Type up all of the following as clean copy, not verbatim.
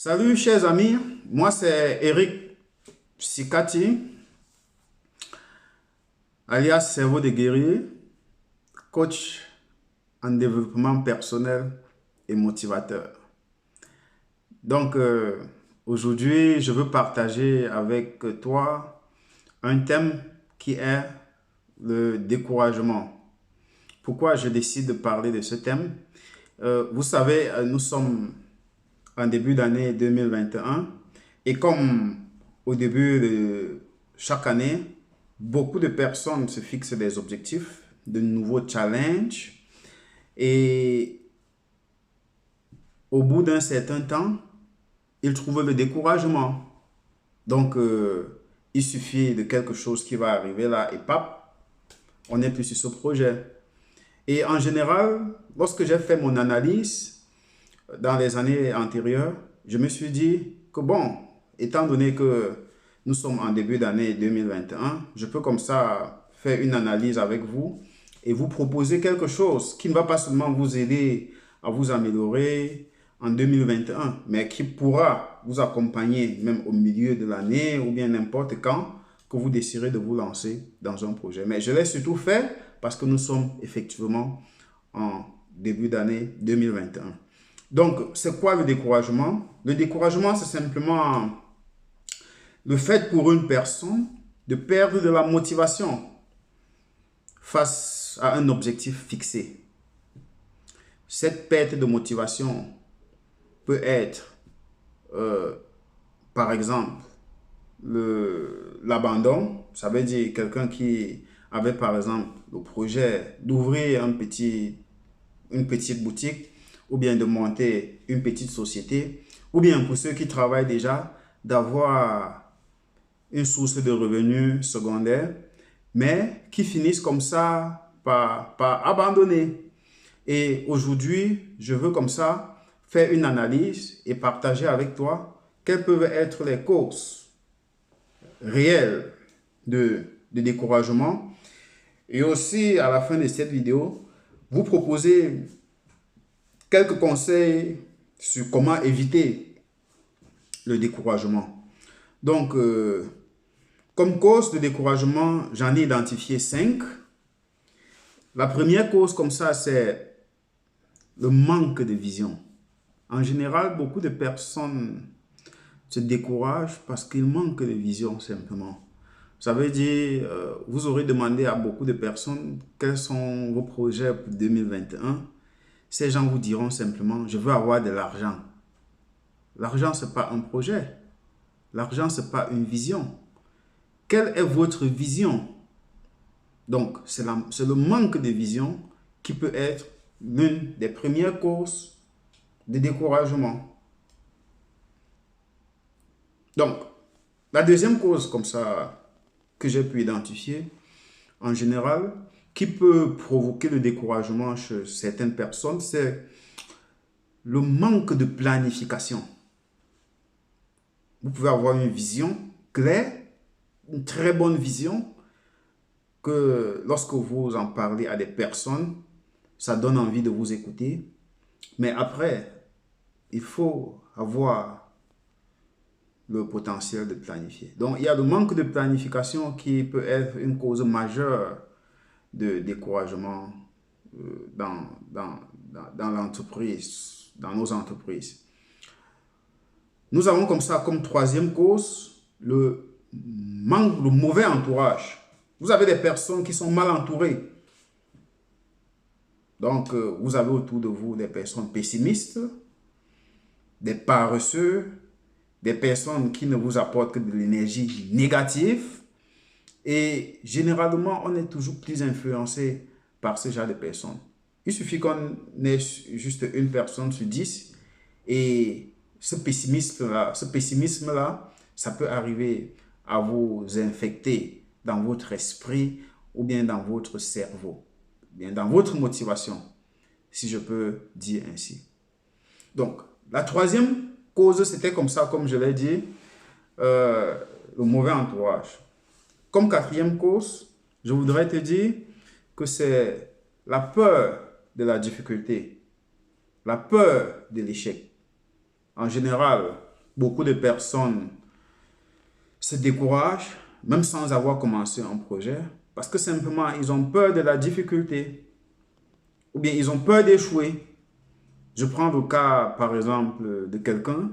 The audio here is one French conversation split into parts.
Salut chers amis, moi c'est Eric Sikati, alias Cerveau de Guerrier, coach en développement personnel et motivateur. Donc aujourd'hui, je veux partager avec toi un thème qui est le découragement. Pourquoi je décide de parler de ce thème? Vous savez, nous sommes en début d'année 2021 et comme au début de chaque année, beaucoup de personnes se fixent des objectifs, de nouveaux challenges et au bout d'un certain temps, ils trouvent le découragement. Donc, il suffit de quelque chose qui va arriver là et pap, on n'est plus sur ce projet. Et en général, lorsque j'ai fait mon analyse dans les années antérieures, je me suis dit que bon, étant donné que nous sommes en début d'année 2021, je peux comme ça faire une analyse avec vous et vous proposer quelque chose qui ne va pas seulement vous aider à vous améliorer en 2021, mais qui pourra vous accompagner même au milieu de l'année ou bien n'importe quand que vous déciderez de vous lancer dans un projet. Mais je l'ai surtout fait parce que nous sommes effectivement en début d'année 2021. Donc, c'est quoi le découragement? Le découragement, c'est simplement le fait pour une personne de perdre de la motivation face à un objectif fixé. Cette perte de motivation peut être, par exemple, l'abandon. Ça veut dire quelqu'un qui avait, par exemple, le projet d'ouvrir une petite boutique ou bien de monter une petite société, ou bien pour ceux qui travaillent déjà, d'avoir une source de revenus secondaires, mais qui finissent comme ça par abandonner. Et aujourd'hui, je veux comme ça faire une analyse et partager avec toi quelles peuvent être les causes réelles de découragement. Et aussi, à la fin de cette vidéo, vous proposer quelques conseils sur comment éviter le découragement. Donc, comme cause de découragement, j'en ai identifié 5. La première cause comme ça, c'est le manque de vision. En général, beaucoup de personnes se découragent parce qu'ils manquent de vision simplement. Ça veut dire, vous aurez demandé à beaucoup de personnes quels sont vos projets pour 2021. Ces gens vous diront simplement, je veux avoir de l'argent. L'argent, ce n'est pas un projet. L'argent, ce n'est pas une vision. Quelle est votre vision? Donc, c'est le manque de vision qui peut être l'une des premières causes de découragement. Donc, la deuxième cause comme ça que j'ai pu identifier, en général, qui peut provoquer le découragement chez certaines personnes, c'est le manque de planification. Vous pouvez avoir une vision claire, une très bonne vision, que lorsque vous en parlez à des personnes, ça donne envie de vous écouter. Mais après, il faut avoir le potentiel de planifier. Donc, il y a le manque de planification qui peut être une cause majeure de découragement dans l'entreprise, dans nos entreprises. Nous avons comme ça, comme troisième cause, le mauvais entourage. Vous avez des personnes qui sont mal entourées. Donc, vous avez autour de vous des personnes pessimistes, des paresseux, des personnes qui ne vous apportent que de l'énergie négative. Et généralement, on est toujours plus influencé par ce genre de personnes. Il suffit qu'on ait juste une personne sur 10 et ce pessimisme-là, ça peut arriver à vous infecter dans votre esprit ou bien dans votre cerveau, bien dans votre motivation, si je peux dire ainsi. Donc, la troisième cause, c'était comme ça, comme je l'ai dit, le mauvais entourage. Comme quatrième cause, je voudrais te dire que c'est la peur de la difficulté, la peur de l'échec. En général, beaucoup de personnes se découragent, même sans avoir commencé un projet, parce que simplement, ils ont peur de la difficulté, ou bien ils ont peur d'échouer. Je prends le cas, par exemple, de quelqu'un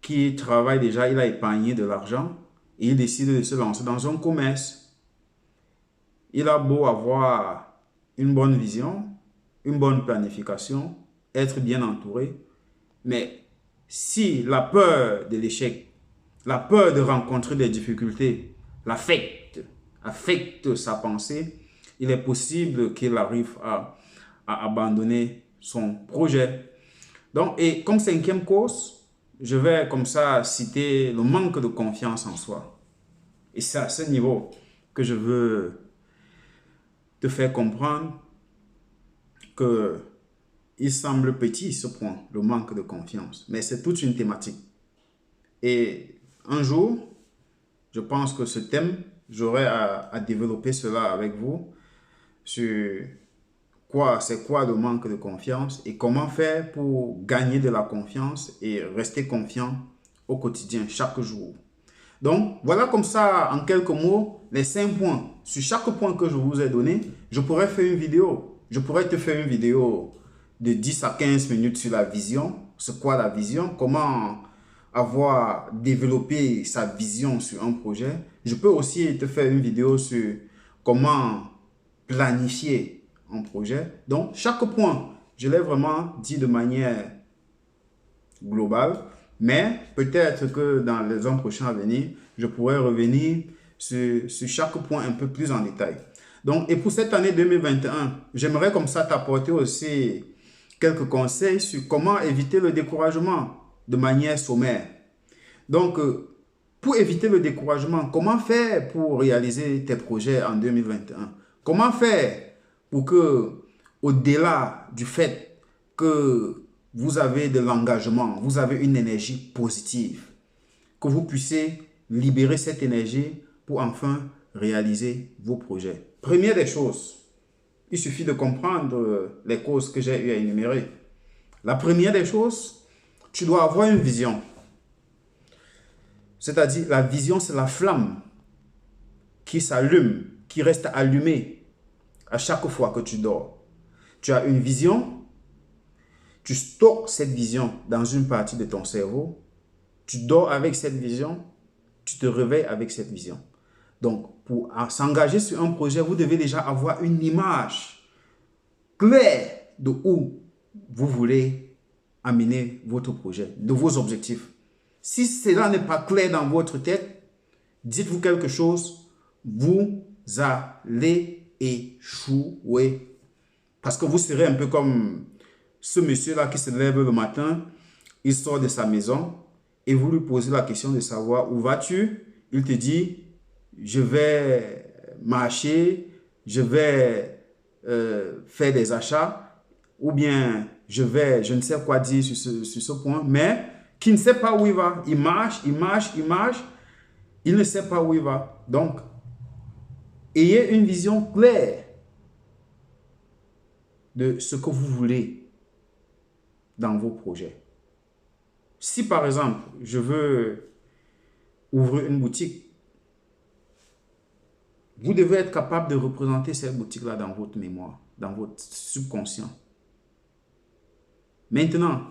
qui travaille déjà, il a épargné de l'argent, et il décide de se lancer dans un commerce. Il a beau avoir une bonne vision, une bonne planification, être bien entouré, mais si la peur de l'échec, la peur de rencontrer des difficultés affecte sa pensée, il est possible qu'il arrive à abandonner son projet. Donc, et comme cinquième cause, je vais comme ça citer le manque de confiance en soi. Et c'est à ce niveau que je veux te faire comprendre que il semble petit ce point, le manque de confiance, mais c'est toute une thématique. Et un jour, je pense que ce thème, j'aurai à développer cela avec vous sur c'est quoi le manque de confiance et comment faire pour gagner de la confiance et rester confiant au quotidien, chaque jour. Donc, voilà comme ça, en quelques mots, les 5 points. Sur chaque point que je vous ai donné, je pourrais faire une vidéo. Je pourrais te faire une vidéo de 10 à 15 minutes sur la vision. C'est quoi la vision? Comment avoir développé sa vision sur un projet. Je peux aussi te faire une vidéo sur comment planifier un projet. Donc, chaque point, je l'ai vraiment dit de manière globale. Mais peut-être que dans les ans prochains à venir, je pourrais revenir sur chaque point un peu plus en détail. Donc, et pour cette année 2021, j'aimerais comme ça t'apporter aussi quelques conseils sur comment éviter le découragement de manière sommaire. Donc, pour éviter le découragement, comment faire pour réaliser tes projets en 2021? Comment faire pour que, au-delà du fait que vous avez de l'engagement, vous avez une énergie positive, que vous puissiez libérer cette énergie pour enfin réaliser vos projets? Première des choses, il suffit de comprendre les causes que j'ai eu à énumérer. La première des choses, tu dois avoir une vision. C'est-à-dire, la vision, c'est la flamme qui s'allume, qui reste allumée à chaque fois que tu dors. Tu as une vision, tu stockes cette vision dans une partie de ton cerveau, tu dors avec cette vision, tu te réveilles avec cette vision. Donc, pour s'engager sur un projet, vous devez déjà avoir une image claire de où vous voulez amener votre projet, de vos objectifs. Si cela n'est pas clair dans votre tête, dites-vous quelque chose, vous allez échouer. Parce que vous serez un peu comme ce monsieur-là qui se lève le matin, il sort de sa maison et vous lui posez la question de savoir où vas-tu. Il te dit, je vais marcher, je vais faire des achats, ou bien je ne sais quoi dire sur ce point, mais qui ne sait pas où il va. Il marche, il ne sait pas où il va. Donc, ayez une vision claire de ce que vous voulez dans vos projets. Si par exemple, je veux ouvrir une boutique, vous devez être capable de représenter cette boutique-là dans votre mémoire, dans votre subconscient. Maintenant,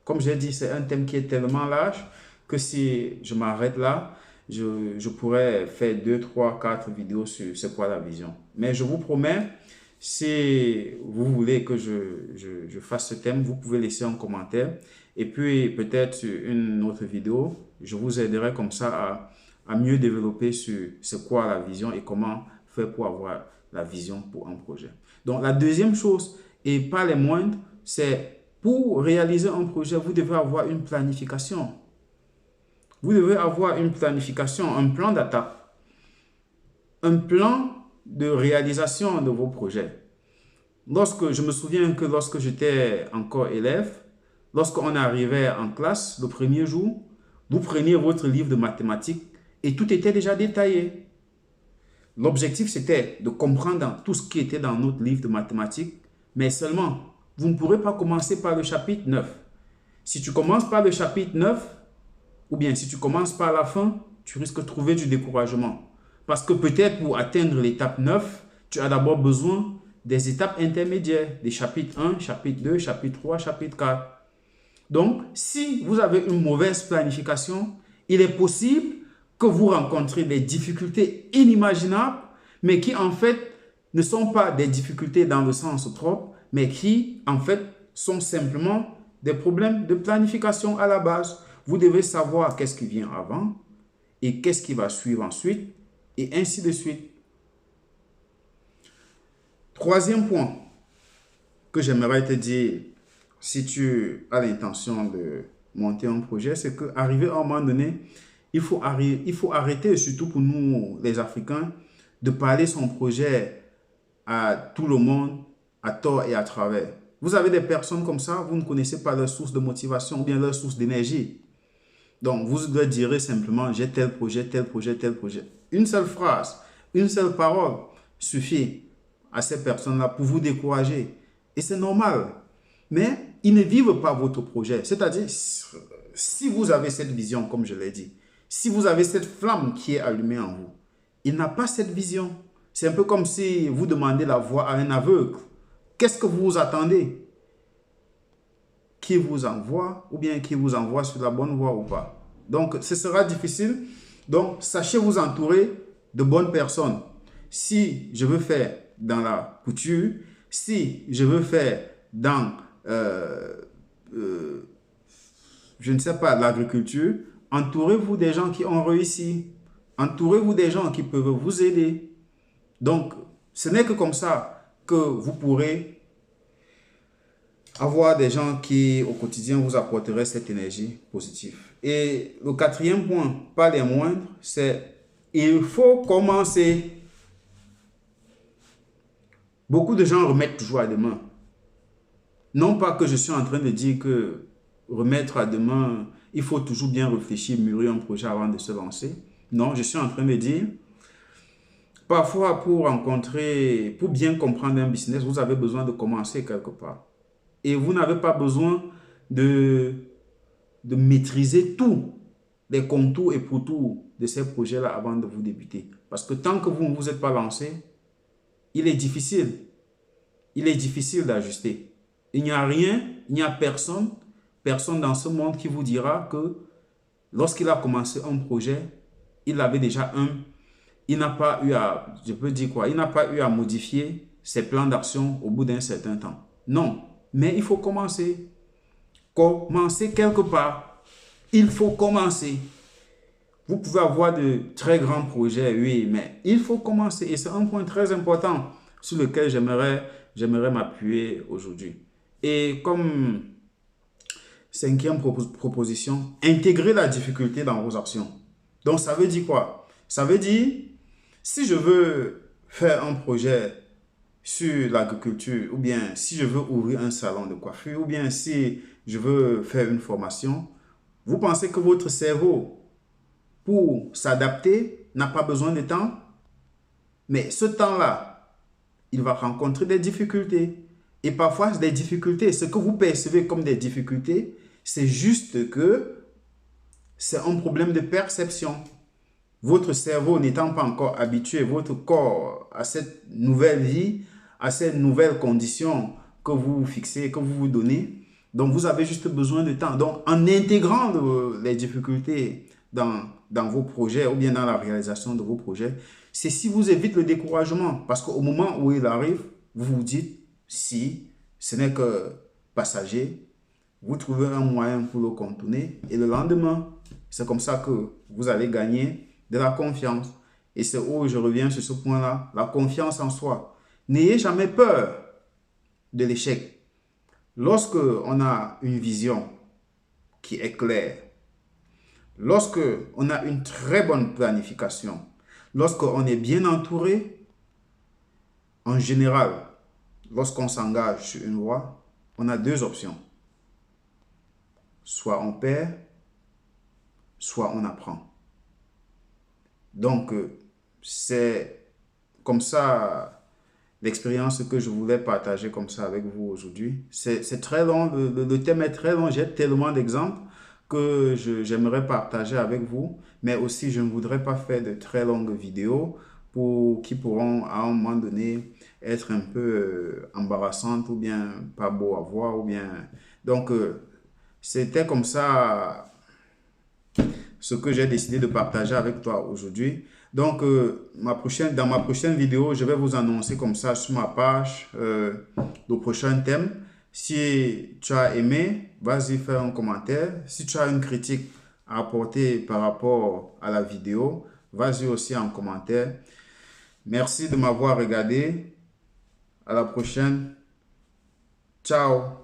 comme j'ai dit, c'est un thème qui est tellement large que si je m'arrête là, je pourrais faire 2, 3, 4 vidéos sur c'est quoi la vision. Mais je vous promets, si vous voulez que je fasse ce thème, vous pouvez laisser un commentaire. Et puis peut-être sur une autre vidéo, je vous aiderai comme ça à mieux développer sur c'est quoi la vision et comment faire pour avoir la vision pour un projet. Donc la deuxième chose, et pas les moindres, c'est pour réaliser un projet, vous devez avoir une planification. Vous devez avoir une planification, un plan d'attaque, un plan de réalisation de vos projets. Je me souviens que lorsque j'étais encore élève, lorsqu'on arrivait en classe le premier jour, vous preniez votre livre de mathématiques et tout était déjà détaillé. L'objectif, c'était de comprendre tout ce qui était dans notre livre de mathématiques, mais seulement, vous ne pourrez pas commencer par le chapitre 9. Si tu commences par le chapitre 9, ou bien si tu commences par la fin, tu risques de trouver du découragement. Parce que peut-être pour atteindre l'étape 9, tu as d'abord besoin des étapes intermédiaires, des chapitres 1, chapitre 2, chapitre 3, chapitre 4. Donc, si vous avez une mauvaise planification, il est possible que vous rencontrez des difficultés inimaginables, mais qui en fait ne sont pas des difficultés dans le sens propre, mais qui en fait sont simplement des problèmes de planification à la base. Vous devez savoir qu'est-ce qui vient avant et qu'est-ce qui va suivre ensuite, et ainsi de suite. Troisième point que j'aimerais te dire, si tu as l'intention de monter un projet, c'est qu'arriver à un moment donné, il faut arrêter, surtout pour nous les Africains, de parler son projet à tout le monde, à tort et à travers. Vous avez des personnes comme ça, vous ne connaissez pas leur source de motivation ou bien leur source d'énergie. Donc, vous leur direz simplement, j'ai tel projet, tel projet, tel projet. Une seule phrase, une seule parole suffit à ces personnes-là pour vous décourager. Et c'est normal. Mais ils ne vivent pas votre projet. C'est-à-dire, si vous avez cette vision, comme je l'ai dit, si vous avez cette flamme qui est allumée en vous, il n'a pas cette vision. C'est un peu comme si vous demandez la voie à un aveugle. Qu'est-ce que vous attendez? Qui vous envoie ou bien qui vous envoie sur la bonne voie ou pas. Donc, ce sera difficile. Donc, sachez vous entourer de bonnes personnes. Si je veux faire dans la couture, si je veux faire dans, je ne sais pas, l'agriculture, entourez-vous des gens qui ont réussi. Entourez-vous des gens qui peuvent vous aider. Donc, ce n'est que comme ça que vous pourrez avoir des gens qui, au quotidien, vous apporteraient cette énergie positive. Et le quatrième point, pas les moindres, c'est il faut commencer. Beaucoup de gens remettent toujours à demain. Non pas que je suis en train de dire que remettre à demain, il faut toujours bien réfléchir, mûrir un projet avant de se lancer. Non, je suis en train de dire, parfois pour bien comprendre un business, vous avez besoin de commencer quelque part. Et vous n'avez pas besoin de maîtriser tous les contours et pourtours de ces projets-là avant de vous débuter. Parce que tant que vous ne vous êtes pas lancé, il est difficile. Il est difficile d'ajuster. Il n'y a rien, il n'y a personne dans ce monde qui vous dira que lorsqu'il a commencé un projet, il avait déjà il n'a pas eu à, je peux dire quoi, il n'a pas eu à modifier ses plans d'action au bout d'un certain temps. Non, mais il faut commencer. Commencer quelque part. Il faut commencer. Vous pouvez avoir de très grands projets, oui, mais il faut commencer. Et c'est un point très important sur lequel j'aimerais m'appuyer aujourd'hui. Et comme cinquième proposition, intégrer la difficulté dans vos actions. Donc, ça veut dire quoi? Ça veut dire, si je veux faire un projet sur l'agriculture, ou bien si je veux ouvrir un salon de coiffure, ou bien si je veux faire une formation, vous pensez que votre cerveau, pour s'adapter, n'a pas besoin de temps? Mais ce temps-là, il va rencontrer des difficultés. Et parfois, des difficultés, ce que vous percevez comme des difficultés, c'est juste que c'est un problème de perception. Votre cerveau n'étant pas encore habitué, votre corps à cette nouvelle vie, à ces nouvelles conditions que vous vous fixez, que vous vous donnez. Donc, vous avez juste besoin de temps. Donc, en intégrant les difficultés dans vos projets ou bien dans la réalisation de vos projets, c'est si vous évitez le découragement. Parce qu'au moment où il arrive, vous vous dites, si ce n'est que passager, vous trouvez un moyen pour le contourner. Et le lendemain, c'est comme ça que vous allez gagner de la confiance. Et c'est où je reviens sur ce point-là, la confiance en soi. N'ayez jamais peur de l'échec. Lorsque on a une vision qui est claire, lorsque on a une très bonne planification, lorsqu'on est bien entouré, en général, lorsqu'on s'engage sur une voie, on a deux options. Soit on perd, soit on apprend. Donc, c'est comme ça l'expérience que je voulais partager comme ça avec vous aujourd'hui. C'est très long, le thème est très long, j'ai tellement d'exemples que j'aimerais partager avec vous, mais aussi je ne voudrais pas faire de très longues vidéos qui pourront à un moment donné être un peu embarrassantes ou bien pas beau à voir ou bien... Donc, c'était comme ça ce que j'ai décidé de partager avec toi aujourd'hui. Donc, dans ma prochaine vidéo, je vais vous annoncer comme ça sur ma page le prochain thème. Si tu as aimé, vas-y faire un commentaire. Si tu as une critique à apporter par rapport à la vidéo, vas-y aussi en commentaire. Merci de m'avoir regardé. À la prochaine. Ciao.